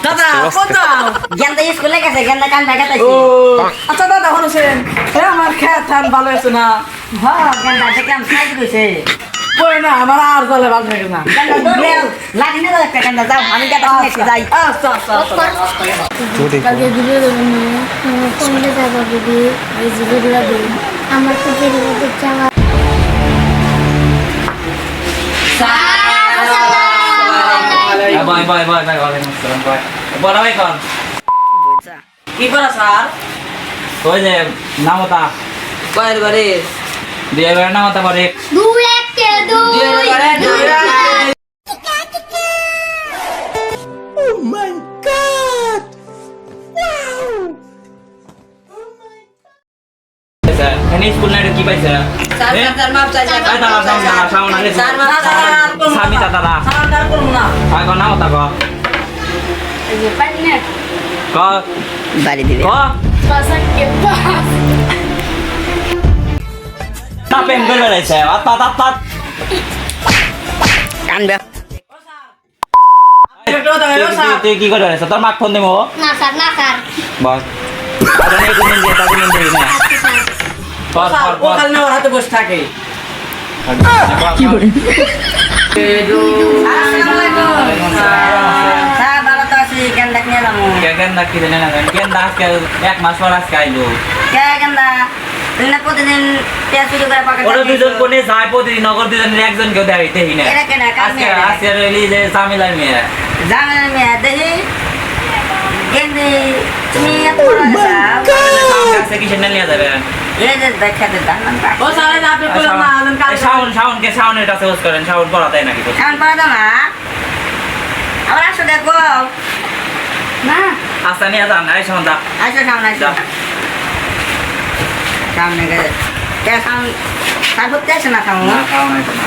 দাদা কোথাও গেন্দা স্কুলে গেছে গেন্দা কান ভাগাতাইছি ও আচ্ছা দাদা হরছেন আমার খেত ধান ভালো আছে না হ্যাঁ গেন্দা দেখে আমি সাইজ কইছে কই না আমার আর চলে ভালো থাকে না গেন্দা দৌড়ে লাগি না একটা গেন্দা যাও আমি গেন্দা শুনেছি যাই আচ্ছা আচ্ছা কালকে ভিডিও দেবেন কোনটা যাবো দিদি এই ভিডিওগুলো দিন আমার তো ভিডিও দেখতে আমার Bye bye bye bye waalaikumsalam bye. বড় ভাই কোন? কি করা স্যার ওই যে নামতা কয়ের বারে দিয়ে বের নামতা করে দুই একটা দুই এখানে স্কুল নাই কি পাইছে স্যার মাপ চাই এই দাঁড়া সামনে আগে স্যার মাপ সামি দাদা স্যার করব না আয় কোন নামতা কো এই যে পান্নে ক বাড়ি দিবে ক পাসা কে পাস তা পেন করে বেড়াইছে আত কানবে তুই কি করে বেড়াইছে তোর মাক ফোন দেবো না স্যার বস আর অনেক দিন দিয়ে তাকে দিন দেই না পর স্যার ও খালি না ওর হাতে বসে থাকে কি করে আসসালামু আলাইকুম স্যার ভালো তো আছি গেন্দা নিয়ে যাবো কেন কি জানে না কেন আজকে এক মাস পর আজকে আইলো কে গেন্দা তুই না প্রতিদিন পেঁয়াজ চুরি করে পাকা ওরা দুজন কোনে যায় প্রতিদিন নগর দুজনের একজন কেউ দেখাইতেই না এরা কেনা কাজ আজকে আজকে রেলি যে সামিলার মেয়ে জামিনের মেয়ে দেখি গেন্দি তুমি এত বড় কাছে কি সেটা নিয়ে যাবে এই যে দেখাতে দান ও স্যার এটা আপনি বললেন না আজন কাল শাওনকে শাওনের কাছে হোস করেন শাওন পড়াতে নাকি এমন পড়া দাও না আবার আসো দেখো না আস্তা নিয়ে যান এই শাওন দা আসো সামনে আসো সামনে গেছে কে সামনে তারপর কে আসে না সামনে না শাওন আইতো না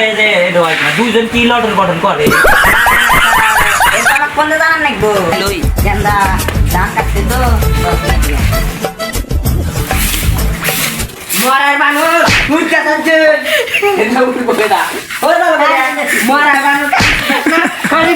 এই যে এই দোয়াই না দুইজন কি লটর গঠন করে এটা আমার কোন জানান নাকি গো লই গেন্দা দান কাটতে তো মরার মানুষ মুখটা থাকছে এটা উঠে পড়ে না মরার মানুষ খালি